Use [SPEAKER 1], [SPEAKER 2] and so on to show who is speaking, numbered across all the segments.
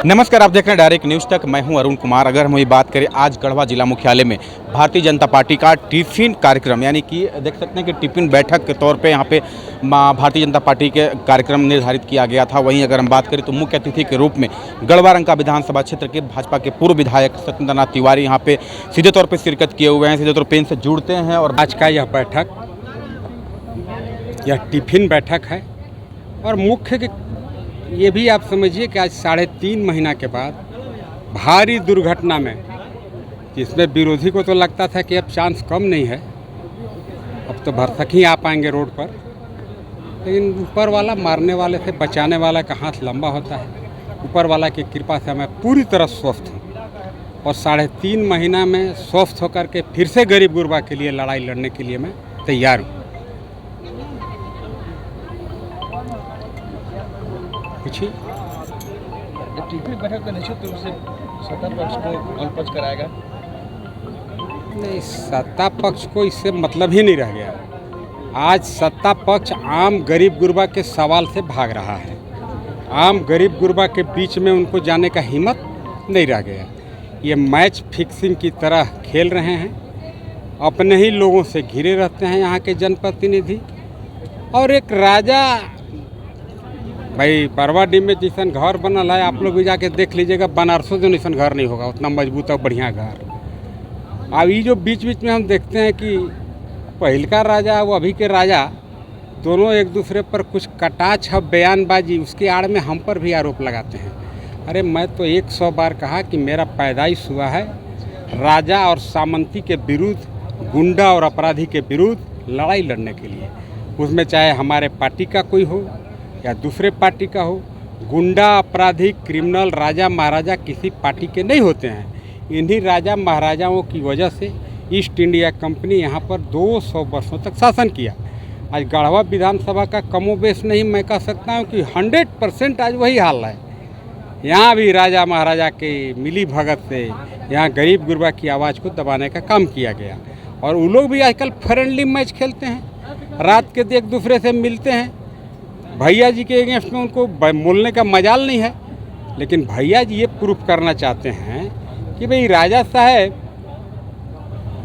[SPEAKER 1] नमस्कार, आप देख रहे हैं डायरेक्ट न्यूज़ तक। मैं हूं अरुण कुमार। अगर हम ये बात करें, आज गढ़वा जिला मुख्यालय में भारतीय जनता पार्टी का टिफिन कार्यक्रम, यानी कि देख सकते हैं कि टिफिन बैठक के तौर पे यहां पे भारतीय जनता पार्टी के कार्यक्रम निर्धारित किया गया था। वहीं अगर हम बात करें तो मुख्य अतिथि के रूप में गढ़वा रंका विधानसभा क्षेत्र के भाजपा के पूर्व विधायक सत्येंद्र नाथ तिवारी यहाँ पे सीधे तौर पर शिरकत किए हुए हैं, सीधे तौर पर इनसे जुड़ते हैं। और
[SPEAKER 2] आज का यह बैठक, यह टिफिन बैठक है और मुख्य ये भी आप समझिए कि आज 3.5 महीना के बाद भारी दुर्घटना में, जिसमें विरोधी को तो लगता था कि अब चांस कम नहीं है, अब तो भरसक ही आ पाएंगे रोड पर, लेकिन ऊपर वाला मारने वाले से बचाने वाला का हाथ लंबा होता है। ऊपर वाला की कृपा से मैं पूरी तरह स्वस्थ हूँ और 3.5 महीना में स्वस्थ होकर के फिर से गरीब गुरबा के लिए लड़ाई लड़ने के लिए मैं तैयार हूँ।
[SPEAKER 3] टिफिन बैठक का निश्चित रूप से सत्ता पक्ष को अल्पच कराएगा।
[SPEAKER 2] नहीं, सत्ता पक्ष को इससे मतलब ही नहीं रह गया। आज सत्ता पक्ष आम गरीब गुरबा के सवाल से भाग रहा है। आम गरीब गुरबा के बीच में उनको जाने का हिम्मत नहीं रह गया। ये मैच फिक्सिंग की तरह खेल रहे हैं, अपने ही लोगों से घिरे रहते हैं यहाँ के जनप्रतिनिधि। और एक राजा, भाई बरवाडी में जैसन घर बनल है, आप लोग भी जाके देख लीजिएगा, बनारसों जो जैसन घर नहीं होगा, उतना मजबूत और बढ़िया घर। अब ये जो बीच बीच में हम देखते हैं कि पहल का राजा वो अभी के राजा, दोनों एक दूसरे पर कुछ कटाक्ष बयानबाजी, उसके आड़ में हम पर भी आरोप लगाते हैं। अरे मैं तो 100 बार कहा कि मेरा पैदाइश हुआ है राजा और सामंती के विरुद्ध, गुंडा और अपराधी के विरुद्ध लड़ाई लड़ने के लिए। उसमें चाहे हमारे पार्टी का कोई हो या दूसरे पार्टी का हो, गुंडा अपराधी क्रिमिनल राजा महाराजा किसी पार्टी के नहीं होते हैं। इन्हीं राजा महाराजाओं की वजह से ईस्ट इंडिया कंपनी यहाँ पर 200 वर्षों तक शासन किया। आज गढ़वा विधानसभा का कमोबेश नहीं, मैं कह सकता हूँ कि 100% आज वही हाल है। यहाँ भी राजा महाराजा के मिली भगत से यहाँ गरीब गुरबा की आवाज़ को दबाने का काम किया गया। और वो लोग भी आजकल फ्रेंडली मैच खेलते हैं, रात के एक दूसरे से मिलते हैं। भैया जी के अगेंस्ट में उनको बोलने का मजाल नहीं है, लेकिन भैया जी ये प्रूफ करना चाहते हैं कि भाई राजा साहब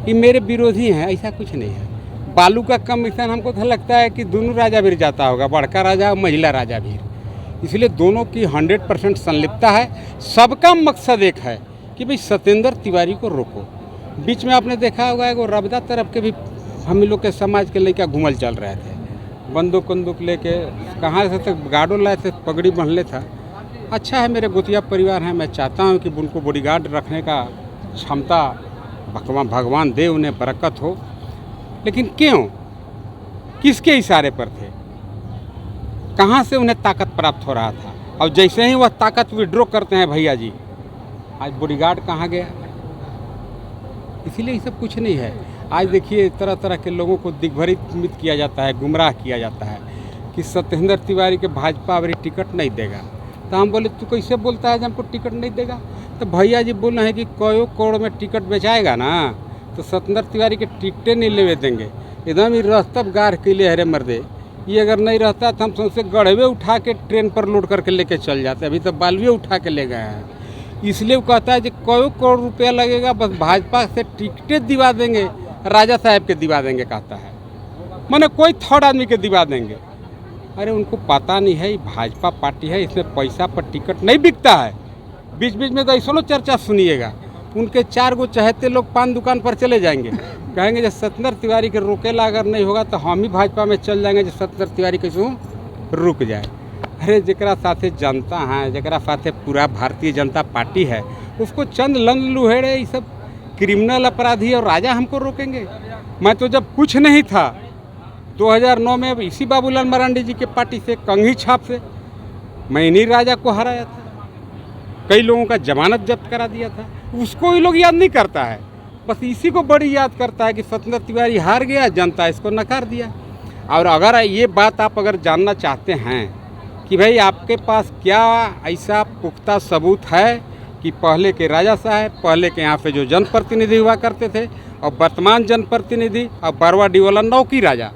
[SPEAKER 2] ये मेरे विरोधी हैं। ऐसा कुछ नहीं है। बालू का कमीशन हमको तो लगता है कि दोनों राजा भी जाता होगा, बड़का राजा और महिला राजा भी। इसलिए दोनों की 100% संलिप्तता है। सबका मकसद एक है कि भाई सत्येंद्र तिवारी को रोको। बीच में आपने देखा होगा वो रबदा तरफ के भी हम लोग के समाज के लड़का घूमल चल रहे थे, बंदूक लेके, कहाँ से तक गार्डो लाए थे, पगड़ी बंधले था। अच्छा है, मेरे गोतिया परिवार हैं, मैं चाहता हूँ कि उनको बॉडीगार्ड रखने का क्षमता भगवान दे, उन्हें बरकत हो। लेकिन क्यों, किसके इशारे पर थे, कहाँ से उन्हें ताकत प्राप्त हो रहा था? और जैसे ही वह ताकत विड्रॉ करते हैं भैया जी, आज बॉडीगार्ड कहाँ गया? इसीलिए ये सब कुछ नहीं है। आज देखिए तरह तरह के लोगों को दिग्भ्रमित किया जाता है, गुमराह किया जाता है कि सत्येंद्र तिवारी के भाजपा अभी टिकट नहीं देगा। तो हम बोले तू कैसे बोलता है जब हमको टिकट नहीं देगा? तो भैया जी बोल रहे हैं कि कई करोड़ में टिकट बेचाएगा ना, तो सत्येंद्र तिवारी के टिकटें नहीं लेवे देंगे। एकदम ही रहतब गार के लिए हरे मर्दे, ये अगर नहीं रहता तो हम सबसे गढ़वे उठा के ट्रेन पर लोड करके लेके चल जाते। अभी तो बालुए उठा के ले गए हैं। इसलिए वो कहता है कि कई करोड़ रुपया लगेगा, बस भाजपा से टिकटें दिवा देंगे, राजा साहब के दिवा देंगे कहता है, माने कोई थर्ड आदमी के दिवा देंगे। अरे उनको पता नहीं है, भाजपा पार्टी है, इसमें पैसा पर टिकट नहीं बिकता है। बीच बीच में तो ऐसा चर्चा सुनिएगा, उनके 4 गो चहेते लोग पान दुकान पर चले जाएंगे, कहेंगे जब सत्येंद्र तिवारी के रोकेला अगर नहीं होगा तो हम ही भाजपा में चल जाएंगे, जो सत्येंद्र तिवारी कैसे रुक जाए। अरे जरा साथे जनता है, जरा साथे पूरा भारतीय जनता पार्टी है, उसको चंद लंग लुहेड़े ये सब क्रिमिनल अपराधी और राजा हमको रोकेंगे? मैं तो जब कुछ नहीं था 2009 में इसी बाबूलाल मरांडी जी के पार्टी से, कंघी छाप से, मैं इन्हीं राजा को हराया था, कई लोगों का जमानत जब्त करा दिया था। उसको ये लोग याद नहीं करता है, बस इसी को बड़ी याद करता है कि सत्येंद्र तिवारी हार गया, जनता इसको नकार दिया। और अगर ये बात आप अगर जानना चाहते हैं कि भाई आपके पास क्या ऐसा पुख्ता सबूत है कि पहले के राजा साहब, पहले के यहाँ पे जो जनप्रतिनिधि हुआ करते थे और वर्तमान जनप्रतिनिधि और बरवाडी वाला नौकी राजा,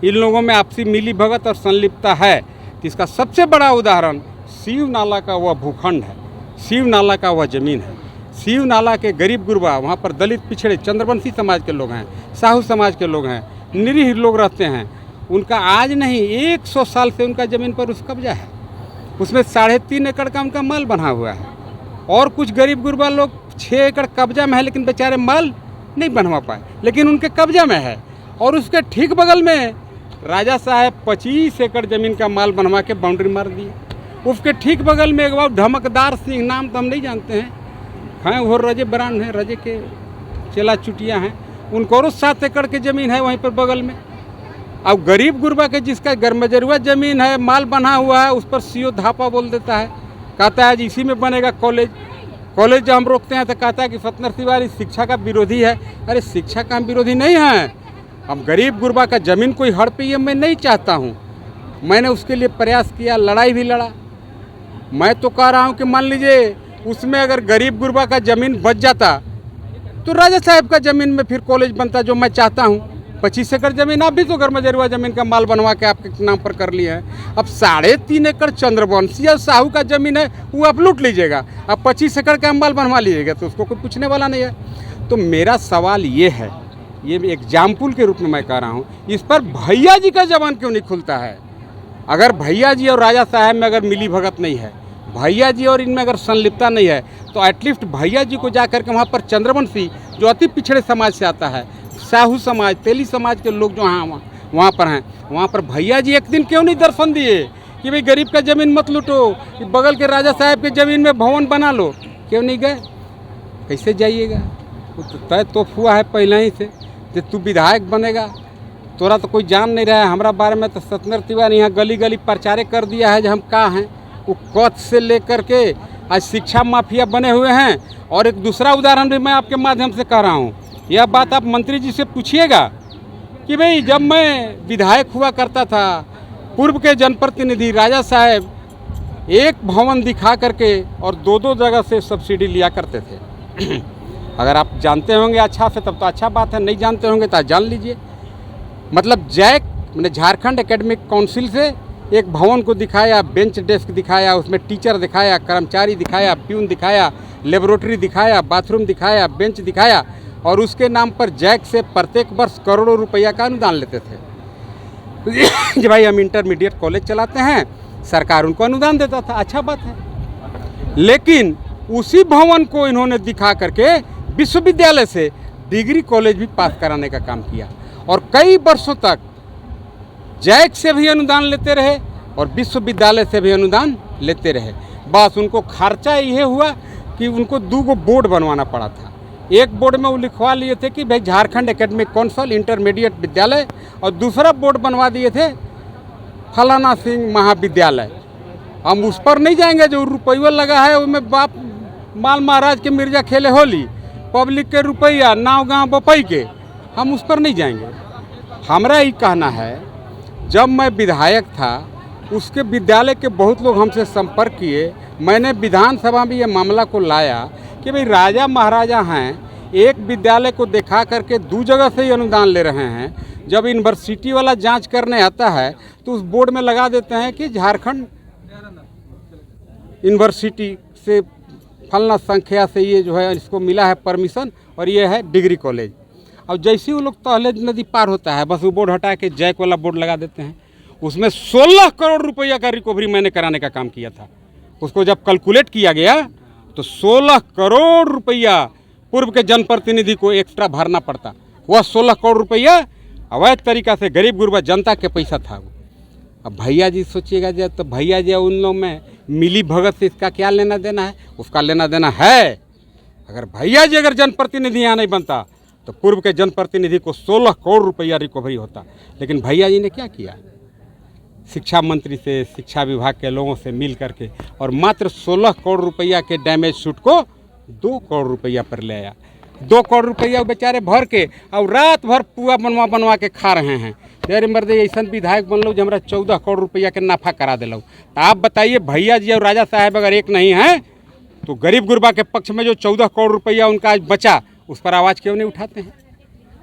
[SPEAKER 2] इन लोगों में आपसी मिली भगत और संलिप्तता है। तो इसका सबसे बड़ा उदाहरण शिव नाला का वह भूखंड है। शिव नाला का वह ज़मीन है। शिव नाला के गरीब गुरबा, वहाँ पर दलित पिछड़े चंद्रवंशी समाज के लोग हैं, साहू समाज के लोग हैं, निरीह लोग रहते हैं। उनका आज नहीं 100 साल से उनका ज़मीन पर उस कब्जा है। उसमें 3.5 एकड़ का उनका माल बना हुआ है। और कुछ गरीब गुरबा लोग 6 एकड़ कब्जा में है, लेकिन बेचारे माल नहीं बनवा पाए, लेकिन उनके कब्जा में है। और उसके ठीक बगल में राजा साहब 25 एकड़ ज़मीन का माल बनवा के बाउंड्री मार दिए। उसके ठीक बगल में एक बार धमकदार सिंह, नाम तो हम नहीं जानते हैं, हैं वो रजे ब्रांड हैं, रजे के चेला चुटिया हैं, उनको और 7 एकड़ की ज़मीन है वहीं पर बगल में। अब गरीब गुरबा के जिसका गरमजरुआ ज़मीन है, माल बना हुआ है, उस पर सीओ धापा बोल देता है, कहता है जी इसी में बनेगा कॉलेज। कॉलेज जब हम रोकते हैं तो कहता है कि सत्येंद्र तिवारी शिक्षा का विरोधी है। अरे शिक्षा का हम विरोधी नहीं हैं, हम गरीब गुरबा का ज़मीन कोई हड़पे ये मैं नहीं चाहता हूँ। मैंने उसके लिए प्रयास किया, लड़ाई भी लड़ा। मैं तो कह रहा हूँ कि मान लीजिए उसमें अगर गरीब गुरबा का ज़मीन बच जाता तो राजा साहब का ज़मीन में फिर कॉलेज बनता, जो मैं चाहता हूँ। 25 एकड़ ज़मीन आप भी तो गरमजरुआ ज़मीन का माल बनवा के आपके नाम पर कर लिए हैं। अब 3.5 एकड़ चंद्रवंशी और साहू का ज़मीन है, वो आप लूट लीजिएगा। अब 25 एकड़ का माल बनवा लीजिएगा तो उसको कोई पूछने वाला नहीं है। तो मेरा सवाल ये है, ये एग्जाम्पल के रूप में मैं कह रहा हूँ, इस पर भैया जी का जबान क्यों नहीं खुलता है? अगर भैया जी और राजा साहब में अगर मिली भगत नहीं है, भैया जी और इनमें अगर संलिप्तता नहीं है, तो एटलीस्ट भैया जी को जा करके वहाँ पर चंद्रवंशी जो अति पिछड़े समाज से आता है, साहू समाज, तेली समाज के लोग जो वहाँ पर हैं, वहाँ पर भैया जी एक दिन क्यों नहीं दर्शन दिए कि भाई गरीब का ज़मीन मत लूटो, कि बगल के राजा साहब के ज़मीन में भवन बना लो? क्यों नहीं गए? कैसे जाइएगा? वो तो तय तोफ हुआ है पहले ही से कि तू विधायक बनेगा। तोरा तो कोई जान नहीं रहा है हमारा बारे में। तो सत्येंद्र तिवारी यहाँ गली गली प्रचारे कर दिया है जो हम कहाँ हैं। वो कच्छ से लेकर के आज शिक्षा माफिया बने हुए हैं। और एक दूसरा उदाहरण भी मैं आपके माध्यम से कह रहा हूँ, यह बात आप मंत्री जी से पूछिएगा कि भाई जब मैं विधायक हुआ करता था, पूर्व के जनप्रतिनिधि राजा साहब एक भवन दिखा करके और 2-2 जगह से सब्सिडी लिया करते थे। अगर आप जानते होंगे अच्छा से तब तो अच्छा बात है, नहीं जानते होंगे तो आप जान लीजिए। मतलब जैक मैंने झारखंड एकेडमिक काउंसिल से एक भवन को दिखाया, बेंच डेस्क दिखाया, उसमें टीचर दिखाया, कर्मचारी दिखाया, प्यून दिखाया, लेबोरेटरी दिखाया, बाथरूम दिखाया, बेंच दिखाया, और उसके नाम पर जैक से प्रत्येक वर्ष करोड़ों रुपया का अनुदान लेते थे कि भाई हम इंटरमीडिएट कॉलेज चलाते हैं, सरकार उनको अनुदान देता था, अच्छा बात है। लेकिन उसी भवन को इन्होंने दिखा करके विश्वविद्यालय से डिग्री कॉलेज भी पास कराने का काम किया, और कई वर्षों तक जैक से भी अनुदान लेते रहे और विश्वविद्यालय से भी अनुदान लेते रहे। बस उनको खर्चा ये हुआ कि उनको 2 बोर्ड बनवाना पड़ा था। एक बोर्ड में वो लिखवा लिए थे कि भाई झारखंड एकेडमिक काउंसिल इंटरमीडिएट विद्यालय, और दूसरा बोर्ड बनवा दिए थे फलाना सिंह महाविद्यालय। हम उस पर नहीं जाएंगे जो रुपया लगा है, उसमें बाप माल महाराज के मिर्जा खेले होली, पब्लिक के रुपया नाव गाँव बपई के, हम उस पर नहीं जाएंगे। हमारा ये कहना है, जब मैं विधायक था उसके विद्यालय के बहुत लोग हमसे संपर्क किए, मैंने विधानसभा में ये मामला को लाया कि भाई राजा महाराजा हैं, एक विद्यालय को दिखा करके 2 जगह से ही अनुदान ले रहे हैं। जब यूनिवर्सिटी वाला जांच करने आता है तो उस बोर्ड में लगा देते हैं कि झारखंड यूनिवर्सिटी से फलना संख्या से ये जो है इसको मिला है परमिशन, और ये है डिग्री कॉलेज। और जैसे वो लोग तहलेज नदी पार होता है, बस वो बोर्ड हटा के जैक वाला बोर्ड लगा देते हैं। उसमें 16 करोड़ रुपया का रिकवरी मैंने कराने का काम किया था। उसको जब कैलकुलेट किया गया तो 16 करोड़ रुपया पूर्व के जनप्रतिनिधि को एक्स्ट्रा भरना पड़ता। वह 16 करोड़ रुपया अवैध तरीका से गरीब गुरबा जनता के पैसा था वो। अब भैया जी सोचिएगा, जब तो भैया जी उन लोग में मिली भगत से इसका क्या लेना देना है? उसका लेना देना है। अगर भैया जी अगर जनप्रतिनिधि यहाँ नहीं बनता तो पूर्व के जनप्रतिनिधि को 16 करोड़ रुपया रिकवरी होता। लेकिन भैया जी ने क्या किया? शिक्षा मंत्री से, शिक्षा विभाग के लोगों से मिल करके और मात्र 16 करोड़ रुपया के डैमेज सूट को 2 करोड़ रुपया पर ले आया। 2 करोड़ रुपया बेचारे भर के और रात भर पुआ बनवा के खा रहे हैं। तेरे मर्दे ऐसा विधायक बनलो जो हमारा 14 करोड़ रुपया के नाफा करा दिलो। तो आप बताइए, भैया जी और राजा साहब अगर एक नहीं हैं तो गरीब गुरबा के पक्ष में जो 14 करोड़ रुपया उनका आज बचा, उस पर आवाज़ क्यों नहीं उठाते हैं?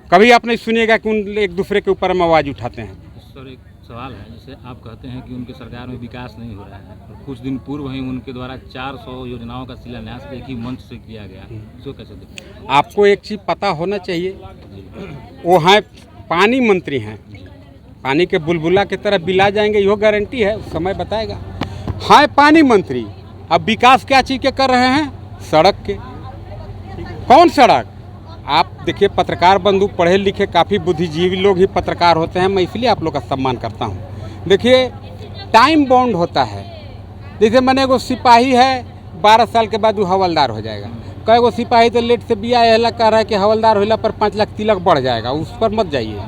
[SPEAKER 2] कभी आप नहीं सुनिएगा कि उन एक दूसरे के ऊपर हम आवाज़ उठाते हैं।
[SPEAKER 3] सर, एक
[SPEAKER 4] सवाल है, जैसे आप कहते हैं कि उनके सरकार में विकास नहीं हो रहा है और कुछ दिन पूर्व ही उनके द्वारा 400 योजनाओं का शिलान्यास एक ही मंच से किया गया, इसको कैसे देखते हैं?
[SPEAKER 2] आपको एक चीज़ पता होना चाहिए, वो हैं पानी मंत्री हैं, पानी के बुलबुला की तरह बिला जाएंगे, यो गारंटी है, समय बताएगा। हाँ पानी मंत्री, अब विकास क्या चीज़ के कर रहे हैं? सड़क के। कौन सड़क? आप देखिए, पत्रकार बंधु पढ़े लिखे काफ़ी बुद्धिजीवी लोग ही पत्रकार होते हैं, मैं इसलिए आप लोग का सम्मान करता हूँ। देखिए, टाइम बाउंड होता है। जैसे मैंने एगो सिपाही है, 12 साल के बाद वो हवलदार हो जाएगा। कई गो सिपाही तो लेट से बिया एला कह रहा है कि हवलदार होला पर 5 लाख तिलक बढ़ जाएगा, उस पर मत जाइए।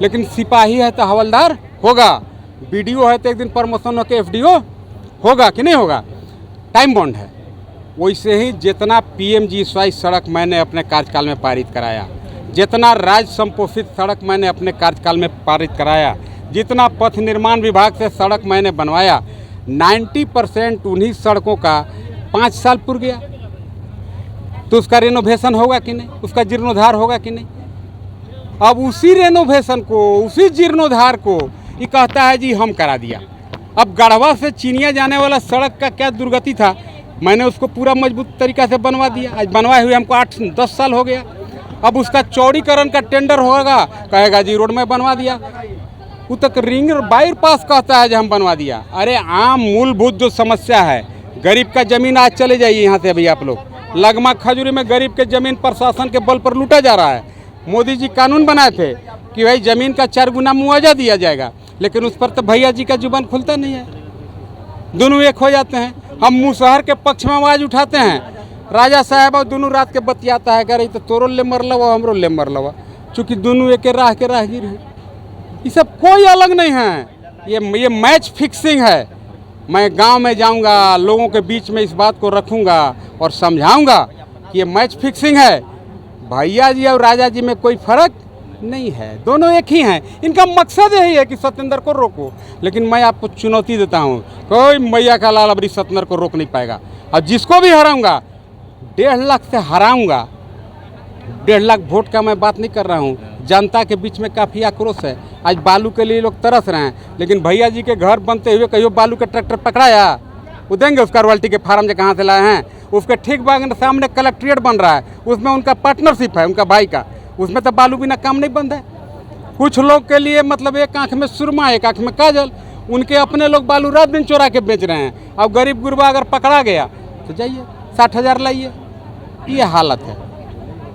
[SPEAKER 2] लेकिन सिपाही है तो हवलदार होगा, बीडीओ है तो एक दिन प्रमोशन होकर एफडीओ होगा कि नहीं होगा? टाइम बाउंड है। वैसे ही जितना पीएमजीएसवाई सड़क मैंने अपने कार्यकाल में पारित कराया, जितना राज्य संपोषित सड़क मैंने अपने कार्यकाल में पारित कराया, जितना पथ निर्माण विभाग से सड़क मैंने बनवाया, 90% उन्हीं सड़कों का 5 साल पूर्व गया। तो उसका रेनोवेशन होगा कि नहीं? उसका जीर्णोद्धार होगा कि नहीं? अब उसी रेनोवेशन को, उसी जीर्णोद्धार को ये कहता है जी हम करा दिया। अब गढ़वा से चिनिया जाने वाला सड़क का क्या दुर्गति था, मैंने उसको पूरा मजबूत तरीक़ा से बनवा दिया। आज बनवाए हुए हमको 8-10 साल हो गया। अब उसका चौड़ीकरण का टेंडर होगा, कहेगा जी रोड में बनवा दिया। वो तक रिंग बाईपास कहता है जो हम बनवा दिया। अरे आम मूलभूत जो समस्या है, गरीब का ज़मीन, आज चले जाइए यहाँ से अभी आप लोग, लगमा खजूरी में गरीब के ज़मीन प्रशासन के बल पर लूटा जा रहा है। मोदी जी कानून बनाए थे कि भाई ज़मीन का 4 गुना मुआवजा दिया जाएगा, लेकिन उस पर तो भैया जी का जुबान खुलता नहीं है, दोनों एक हो जाते हैं। हम मुसहर के पक्ष में आवाज़ उठाते हैं, राजा साहब और दोनों रात के बतियाता है, कह रही तो तोरो ले मर लवा, हमरो ले मर लवा, चूँकि दोनों एक राह के राहगीर हैं। ये सब कोई अलग नहीं है, ये मैच फिक्सिंग है। मैं गांव में जाऊंगा, लोगों के बीच में इस बात को रखूंगा और समझाऊंगा कि ये मैच फिक्सिंग है। भैया जी और राजा जी में कोई फर्क नहीं है, दोनों एक ही हैं। इनका मकसद यही है कि सत्येंद्र को रोको, लेकिन मैं आपको चुनौती देता हूं, कोई मैया का लाल अबरी सत्येंद्र को रोक नहीं पाएगा। और जिसको भी हराऊंगा 1.5 लाख से हराऊंगा। 1.5 लाख वोट का मैं बात नहीं कर रहा हूं, जनता के बीच में काफ़ी आक्रोश है। आज बालू के लिए लोग तरस रहे हैं, लेकिन भैया जी के घर बनते हुए कहियो बालू का ट्रैक्टर पकड़ाया? वो देंगे उसका रॉयल्टी के फार्म जो कहाँ से लाए हैं? उसके ठीक बाग सामने कलेक्ट्रेट बन रहा है, उसमें उनका पार्टनरशिप है, उनका भाई का, उसमें तो बालू बिना काम नहीं बंद है। कुछ लोग के लिए मतलब एक आंख में सुरमा, एक आंख में काजल, उनके अपने लोग बालू रात दिन चोरा के बेच रहे हैं। अब गरीब गुरबा अगर पकड़ा गया तो जाइए 60,000 लाइए, ये हालत है।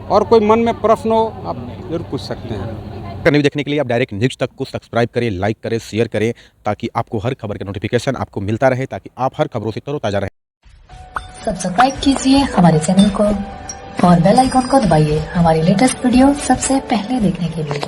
[SPEAKER 2] और कोई मन में प्रश्न हो आप जरूर पूछ सकते हैं।
[SPEAKER 1] न्यूज़ देखने के लिए आप डायरेक्ट न्यूज़ तक को सब्सक्राइब करें, लाइक करें, शेयर करें, ताकि आपको हर खबर का नोटिफिकेशन आपको मिलता रहे, ताकि आप हर खबरों से तरोताज़ा रहें।
[SPEAKER 5] सब्सक्राइब कीजिए हमारे चैनल को और बेल आइकॉन को दबाइए हमारी लेटेस्ट वीडियो सबसे पहले देखने के लिए।